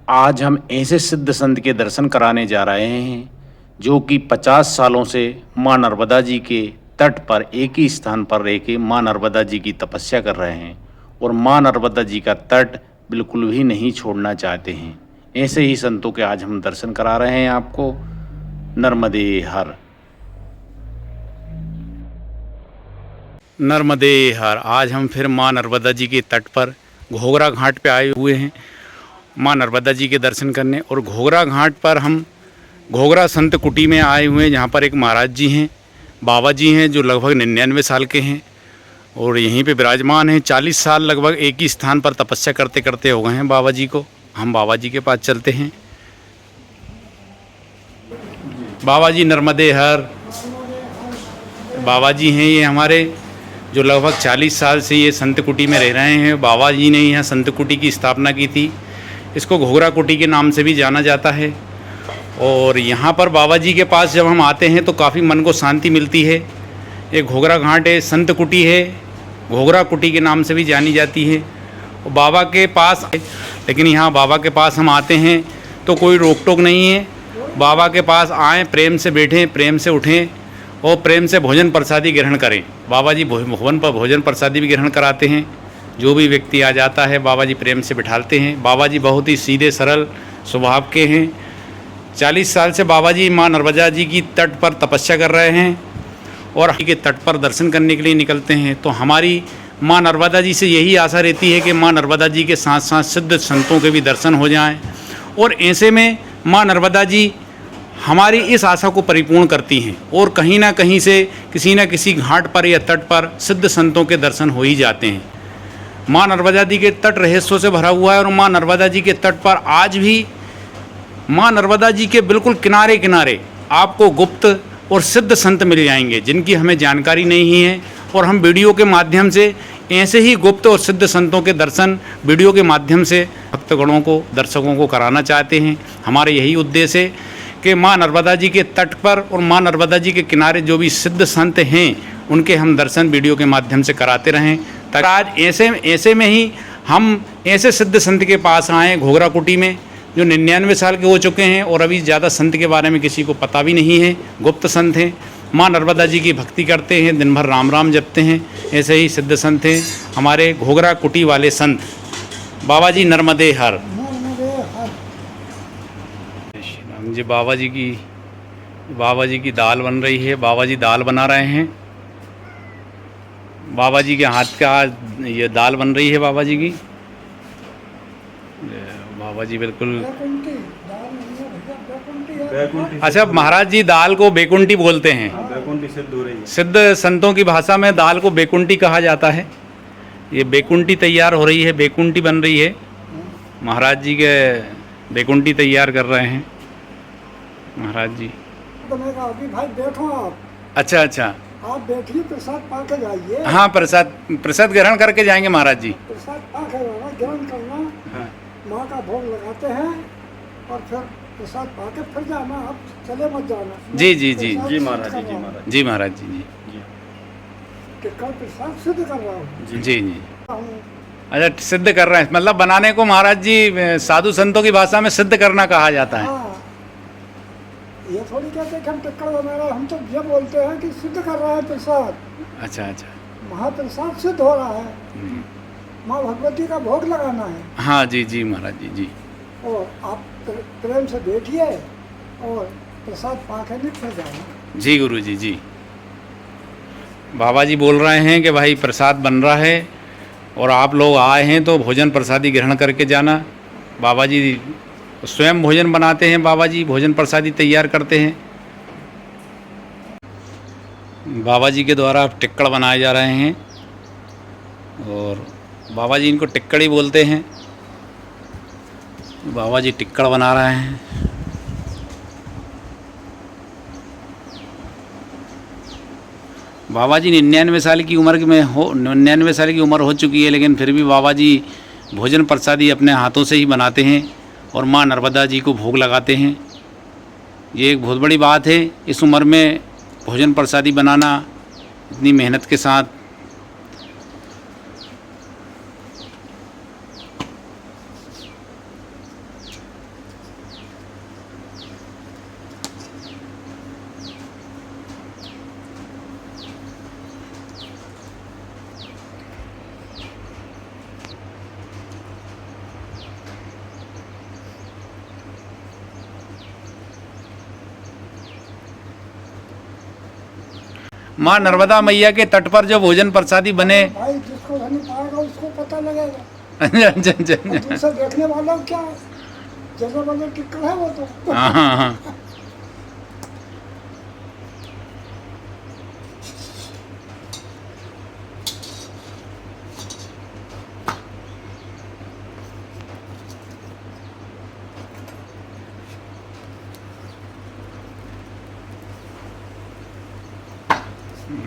आज हम ऐसे सिद्ध संत के दर्शन कराने जा रहे हैं जो कि 50 सालों से माँ नर्मदा जी के तट पर एक ही स्थान पर रह के माँ नर्मदा जी की तपस्या कर रहे हैं और माँ नर्मदा जी का तट बिल्कुल भी नहीं छोड़ना चाहते हैं। ऐसे ही संतों के आज हम दर्शन करा रहे हैं आपको। नर्मदे हर। नर्मदे हर। आज हम फिर माँ नर्मदा जी के तट पर घोघरा घाट पे आए हुए हैं माँ नर्मदा जी के दर्शन करने। और घोघरा घाट पर हम घोघरा संत कुटी में आए हुए हैं, जहाँ पर एक महाराज जी हैं, बाबा जी हैं, जो लगभग 99 साल के हैं और यहीं पे विराजमान हैं। 40 साल लगभग एक ही स्थान पर तपस्या करते करते हो गए हैं बाबा जी को। हम बाबा जी के पास चलते हैं। बाबा जी नर्मदे हर। बाबा जी हैं ये हमारे, जो लगभग 40 साल से ये संत कुटी में रह रहे हैं। बाबा जी ने यहाँ संत कुटी की स्थापना की थी। इसको घोघरा कुटी के नाम से भी जाना जाता है। और यहाँ पर बाबा जी के पास जब हम आते हैं तो काफ़ी मन को शांति मिलती है। ये घोघरा घाट है, संत कुटी है, घोघरा कुटी के नाम से भी जानी जाती है। और बाबा के पास, लेकिन यहाँ बाबा के पास हम आते हैं तो कोई रोक टोक नहीं है। बाबा के पास आएँ, प्रेम से बैठें, प्रेम से उठें और प्रेम से भोजन प्रसादी ग्रहण करें। बाबा जी भवन पर भोजन प्रसादी भी ग्रहण कराते हैं। जो भी व्यक्ति आ जाता है बाबा जी प्रेम से बिठाते हैं। बाबा जी बहुत ही सीधे सरल स्वभाव के हैं। 40 साल से बाबा जी माँ नर्मदा जी की तट पर तपस्या कर रहे हैं और के तट पर दर्शन करने के लिए निकलते हैं। तो हमारी माँ नर्मदा जी से यही आशा रहती है कि माँ नर्मदा जी के साथ साथ सिद्ध संतों के भी दर्शन हो जाएं। और ऐसे में माँ नर्मदा जी हमारी इस आशा को परिपूर्ण करती हैं और कहीं ना कहीं से किसी न किसी घाट पर या तट पर सिद्ध संतों के दर्शन हो ही जाते हैं। माँ नर्मदा जी के तट रहस्यों से भरा हुआ है और माँ नर्मदा जी के तट पर आज भी माँ नर्मदा जी के बिल्कुल किनारे किनारे आपको गुप्त और सिद्ध संत मिल जाएंगे जिनकी हमें जानकारी नहीं है। और हम वीडियो के माध्यम से ऐसे ही गुप्त और सिद्ध संतों के दर्शन वीडियो के माध्यम से भक्तगणों को, दर्शकों को कराना चाहते हैं। हमारे यही उद्देश्य है कि माँ नर्मदा जी के तट पर और माँ नर्मदा जी के किनारे जो भी सिद्ध संत हैं उनके हम दर्शन वीडियो के माध्यम से कराते रहें। ताकि आज ऐसे में ही हम ऐसे सिद्ध संत के पास आएँ घोघरा कुटी में, जो 99 साल के हो चुके हैं और अभी ज़्यादा संत के बारे में किसी को पता भी नहीं है। गुप्त संत हैं, माँ नर्मदा जी की भक्ति करते हैं, दिन भर राम राम जपते हैं। ऐसे ही सिद्ध संत हैं हमारे घोघरा कुटी वाले संत। बाबा जी नर्मदे हर। जी बाबा जी की दाल बन रही है। बाबा जी दाल बना रहे हैं। बाबा जी के हाथ का ये दाल बन रही है बाबा जी की। बाबा जी बिल्कुल। अच्छा, महाराज जी दाल को बेकुंठी बोलते हैं। बेकुंठी सिद्ध हो रही है। सिद्ध संतों की भाषा में दाल को बेकुंठी कहा जाता है। ये बेकुंठी तैयार हो रही है, बेकुंठी बन रही है। महाराज जी के बेकुंठी तैयार कर रहे हैं महाराज जी। बनेगा अभी भाई, बैठो आप। अच्छा अच्छा, आप बैठिए, प्रसाद पा के जाइए। हाँ, प्रसाद ग्रहण करके जाएंगे महाराज जी। प्रसाद पा के जाना, ग्रहण करना। हाँ। माँ का भोग लगाते हैं और फिर प्रसाद पा के फिर जाना। आप चले मत जाना। जी जी जी जी महाराज जी, जी महाराज जी महाराज जी जी कि कल प्रसाद सिद्ध कर रहा हूँ। जी जी। हम अच्छा, सिद्ध कर रहे हैं, मतलब बनाने को महाराज जी साधु संतों की भाषा में सिद्ध करना कहा जाता है। हाँ, ये थोड़ी कहते कि हम टिक्कड़ बना रहे हैं। हम तो ये बोलते हैं कि सिद्ध कर रहा है प्रसाद। अच्छा अच्छा। महाप्रसाद सिद्ध हो रहा है। माँ भगवती का भोग लगाना है। हाँ जी जी महाराज जी जी। और आप प्रेम से बैठिए और प्रसाद पा के निकल जाना। जी गुरु जी जी। बाबा जी बोल रहे हैं कि भाई प्रसाद बन रहा है और आप लोग आए हैं तो भोजन प्रसादी ग्रहण करके जाना। बाबा जी स्वयं भोजन बनाते हैं। बाबा जी भोजन प्रसादी तैयार करते हैं। बाबा जी के द्वारा टिक्कड़ बनाए जा रहे हैं और बाबा जी इनको टिक्कड़ ही बोलते हैं। बाबा जी टिक्कड़ बना रहे हैं। बाबा जी 99 साल की उम्र में 99 साल की उम्र हो चुकी है, लेकिन फिर भी बाबा जी भोजन प्रसादी अपने हाथों से ही बनाते हैं और माँ नर्मदा जी को भोग लगाते हैं। ये एक बहुत बड़ी बात है इस उम्र में भोजन प्रसादी बनाना इतनी मेहनत के साथ। माँ नर्मदा मैया के तट पर जो भोजन प्रसादी बने। भाई जिसको नहीं पाएगा उसको पता लगेगा, अच्छा अच्छा और दूसरे देखने वाला क्या है, जैसे वाले टिक्कर है वो तो। हाँ हाँ हाँ।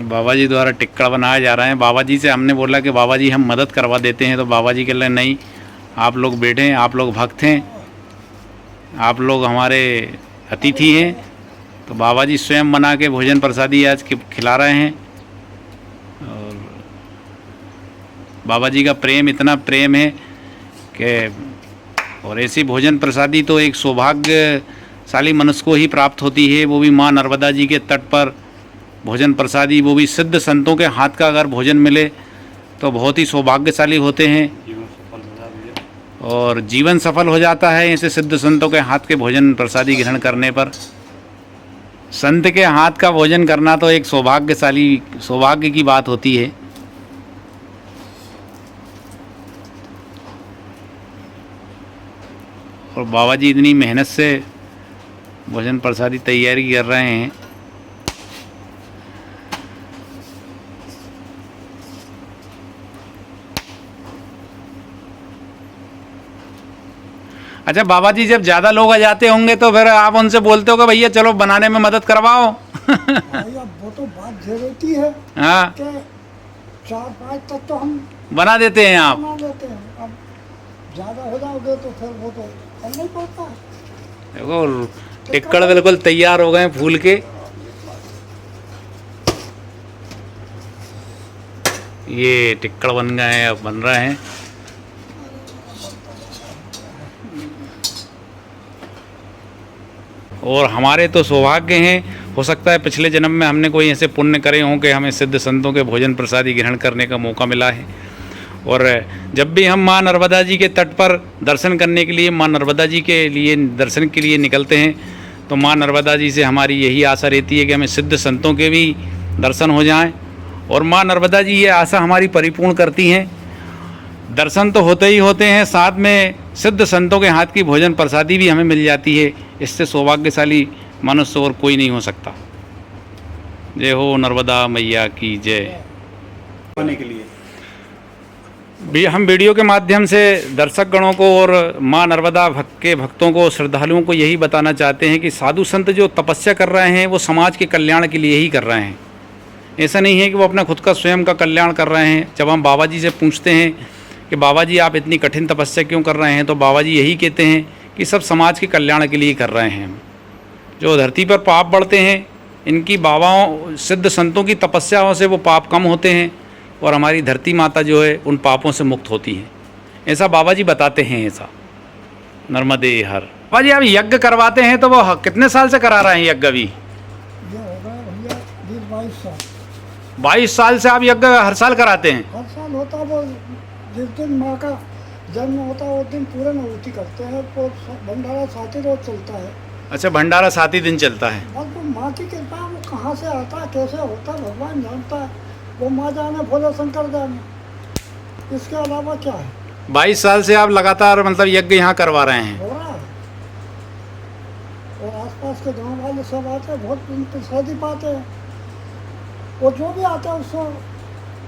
बाबा जी द्वारा टिक्कड़ बनाया जा रहा है। बाबा जी से हमने बोला कि बाबा जी हम मदद करवा देते हैं, तो बाबा जी कह रहे नहीं, आप लोग बैठे, आप लोग भक्त हैं, आप लोग हमारे अतिथि हैं। तो बाबा जी स्वयं बना के भोजन प्रसादी आज खिला रहे हैं। और बाबा जी का प्रेम, इतना प्रेम है कि, और ऐसी भोजन प्रसादी तो एक सौभाग्यशाली मनुष्य को ही प्राप्त होती है, वो भी माँ नर्मदा जी के तट पर भोजन प्रसादी, वो भी सिद्ध संतों के हाथ का अगर भोजन मिले तो बहुत ही सौभाग्यशाली होते हैं जीवन सफल हो जाती है। और जीवन सफल हो जाता है ऐसे सिद्ध संतों के हाथ के भोजन प्रसादी ग्रहण करने पर। संत के हाथ का भोजन करना तो एक सौभाग्य की बात होती है। और बाबा जी इतनी मेहनत से भोजन प्रसादी तैयारी कर रहे हैं। अच्छा बाबा जी, जब ज़्यादा लोग आ जाते होंगे तो फिर आप उनसे बोलते हो कि भैया चलो बनाने में मदद करवाओ? भाई अब वो तो बात ये रहती है हाँ, कि 4-5 तक तो हम बना देते हैं आप। बना लेते हैं, अब ज़्यादा हो जाओगे तो फिर वो तो करना ही पड़ता है। देखो टिक्कड़ बिल्कुल तैयार हो गए फूल के। ये टिक्कड़ बन गए हैं, अब बन रहे हैं। और हमारे तो सौभाग्य हैं, हो सकता है पिछले जन्म में हमने कोई ऐसे पुण्य करे हों कि हमें सिद्ध संतों के भोजन प्रसादी ग्रहण करने का मौका मिला है। और जब भी हम माँ नर्मदा जी के तट पर दर्शन करने के लिए, माँ नर्मदा जी के लिए दर्शन के लिए निकलते हैं, तो माँ नर्मदा जी से हमारी यही आशा रहती है कि हमें सिद्ध संतों के भी दर्शन हो जाएं। और माँ नर्मदा जी ये आशा हमारी परिपूर्ण करती हैं। दर्शन तो होते ही होते हैं, साथ में सिद्ध संतों के हाथ की भोजन प्रसादी भी हमें मिल जाती है। इससे सौभाग्यशाली मनुष्य और कोई नहीं हो सकता। जय हो नर्मदा मैया की जय। पाने के लिए भी हम वीडियो के माध्यम से दर्शक गणों को और माँ नर्मदा के भक्तों को, श्रद्धालुओं को यही बताना चाहते हैं कि साधु संत जो तपस्या कर रहे हैं वो समाज के कल्याण के लिए ही कर रहे हैं। ऐसा नहीं है कि वो अपना खुद का स्वयं का कल्याण कर रहे हैं। जब हम बाबा जी से पूछते हैं कि बाबा जी आप इतनी कठिन तपस्या क्यों कर रहे हैं, तो बाबा जी यही कहते हैं कि सब समाज के कल्याण के लिए कर रहे हैं। जो धरती पर पाप बढ़ते हैं, इनकी बाबाओं सिद्ध संतों की तपस्याओं से वो पाप कम होते हैं और हमारी धरती माता जो है उन पापों से मुक्त होती है। ऐसा बाबा जी बताते हैं। ऐसा नर्मदे हर। बाबा जी आप यज्ञ करवाते हैं तो वो कितने साल से करा रहे हैं यज्ञ? अभी ये हो गया भैया 20-22 साल। 22 साल से आप यज्ञ हर साल कराते हैं? हर साल होता है, वो जिस दिन माँ का जन्म होता है उस दिन पूरे नवती करते हैं। वो भंडारा 7 रोज चलता है। अच्छा, भंडारा 7 ही दिन चलता है। बस वो माँ की कृपा है, वो कहाँ से आता है कैसे होता है भगवान जानता है, वो माँ जाने भोले शंकर जाने, इसके अलावा क्या है। 22 साल से आप लगातार मतलब यज्ञ यहाँ करवा रहे हैं? हो रहा है। और आसपास के गांव वाले सब आते हैं, बहुत प्रसादी पाते हैं। और जो भी आता है उसको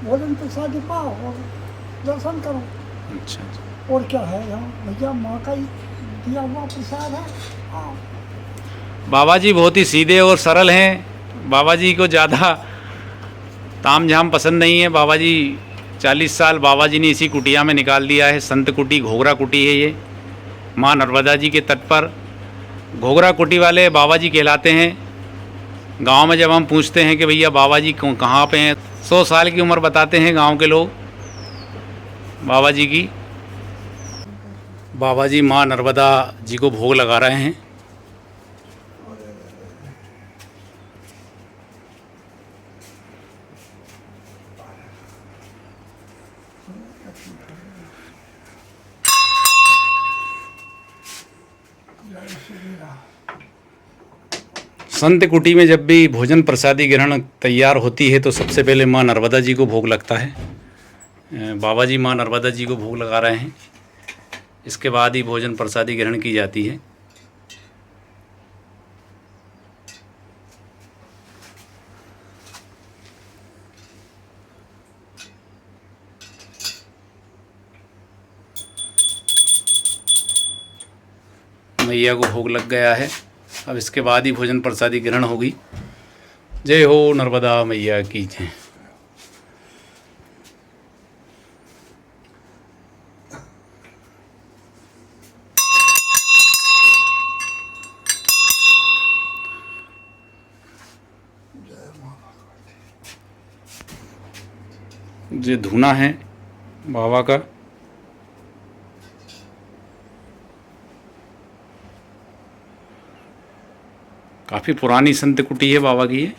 भोजन प्रसादी पाओ और दर्शन करो। अच्छा। और क्या है यहाँ भैया, माँ का ही दिया हुआ प्रसाद है। हाँ। बाबा जी बहुत ही सीधे और सरल हैं। बाबा जी को ज़्यादा ताम झाम पसंद नहीं है। बाबा जी 40 साल बाबा जी ने इसी कुटिया में निकाल दिया है। संत कुटी, घोघरा कुटी है ये, माँ नर्मदा जी के तट पर। घोघरा कुटी वाले बाबा जी कहलाते हैं। गांव में जब हम पूछते हैं कि भैया बाबा जी कहाँ पे हैं, 100 साल की उम्र बताते हैं गांव के लोग बाबा जी की। बाबा जी माँ नर्मदा जी को भोग लगा रहे हैं। संत कुटी में जब भी भोजन प्रसादी ग्रहण तैयार होती है तो सबसे पहले माँ नर्मदा जी को भोग लगता है। बाबा जी माँ नर्मदा जी को भोग लगा रहे हैं, इसके बाद ही भोजन प्रसादी ग्रहण की जाती है। मैया को भोग लग गया है, अब इसके बाद ही भोजन प्रसादी ग्रहण होगी। जय हो नर्मदा मैया की जय। ये धूना है बाबा का। काफ़ी पुरानी संत कुटी है बाबा की ये।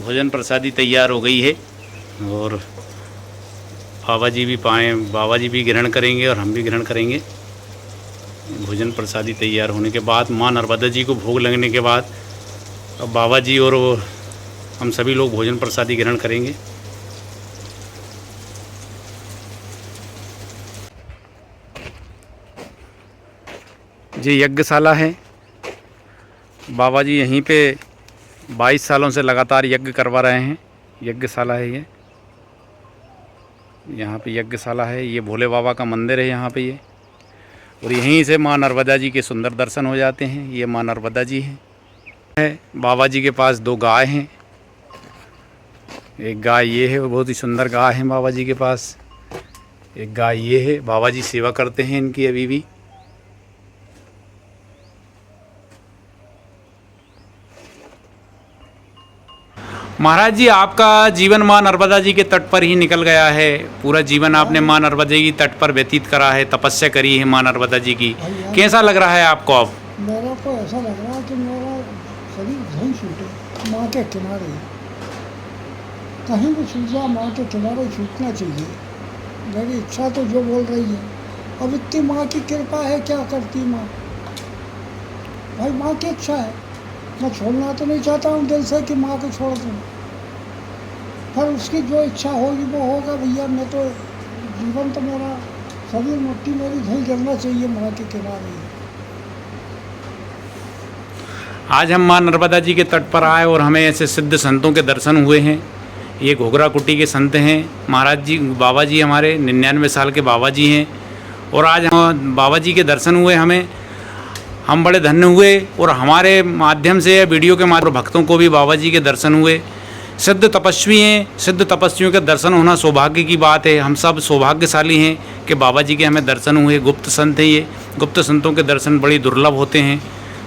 भोजन प्रसादी तैयार हो गई है और बाबा जी भी बाबा जी भी ग्रहण करेंगे और हम भी ग्रहण करेंगे। भोजन प्रसादी तैयार होने के बाद माँ नर्मदा जी को भोग लगने के बाद अब बाबा जी और हम सभी लोग भोजन प्रसादी ग्रहण करेंगे। ये यज्ञशाला है। बाबा जी यहीं पे 22 सालों से लगातार यज्ञ करवा रहे हैं। यज्ञशाला है ये, यहाँ पे यज्ञशाला है। ये भोले बाबा का मंदिर है यहाँ पे ये, और यहीं से माँ नर्मदा जी के सुंदर दर्शन हो जाते हैं। ये माँ नर्मदा जी है। बाबा जी के पास 2 गाय हैं। एक गाय ये है, बहुत ही सुंदर गाय है बाबा जी के पास। एक गाय ये है। बाबा जी सेवा करते हैं इनकी अभी भी। महाराज जी, आपका जीवन माँ नर्मदा जी के तट पर ही निकल गया है। पूरा जीवन आपने माँ नर्मदा जी की तट पर व्यतीत करा है, तपस्या करी है माँ नर्मदा जी की। कैसा लग रहा है आपको अब? मेरा तो ऐसा लग रहा है कि मेरा शरीर कहीं छूटे माँ के किनारे, कहीं भी छूट जाए माँ के किनारे छूटना चाहिए। मेरी इच्छा तो जो बोल रही है, अब इतनी माँ की कृपा है, क्या करती माँ। भाई माँ की इच्छा है, मैं छोड़ना तो नहीं चाहता हूँ दिल से कि माँ को छोड़ दूँ, पर उसकी जो इच्छा होगी वो होगा भैया। मैं तो जीवन तो मेरा शरीर मिट्टी मेरी नहीं गिरना चाहिए माँ के किनारे। आज हम माँ नर्मदा जी के तट पर आए और हमें ऐसे सिद्ध संतों के दर्शन हुए हैं। ये घोघरा कुटी के संत हैं महाराज जी। बाबा जी हमारे 99 साल के बाबा जी हैं, और आज हम बाबा जी के दर्शन हुए हमें, हम बड़े धन्य हुए। और हमारे माध्यम से वीडियो के माध्यम भक्तों को भी बाबा जी के दर्शन हुए। सिद्ध तपस्वी हैं, सिद्ध तपस्वियों के दर्शन होना सौभाग्य की बात है। हम सब सौभाग्यशाली हैं कि बाबा जी के हमें दर्शन हुए। गुप्त संत हैं ये। गुप्त संतों के दर्शन बड़ी दुर्लभ होते हैं,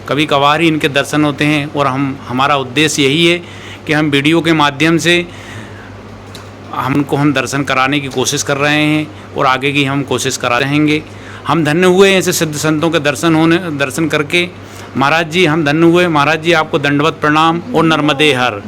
कभी कभार ही इनके दर्शन होते हैं। और हमारा उद्देश्य यही है कि हम वीडियो के माध्यम से हम दर्शन कराने की कोशिश कर रहे हैं, और आगे की हम कोशिश करा रहेंगे। हम धन्य हुए ऐसे सिद्ध संतों के दर्शन करके। महाराज जी हम धन्य हुए। महाराज जी आपको दंडवत प्रणाम और नर्मदे हर।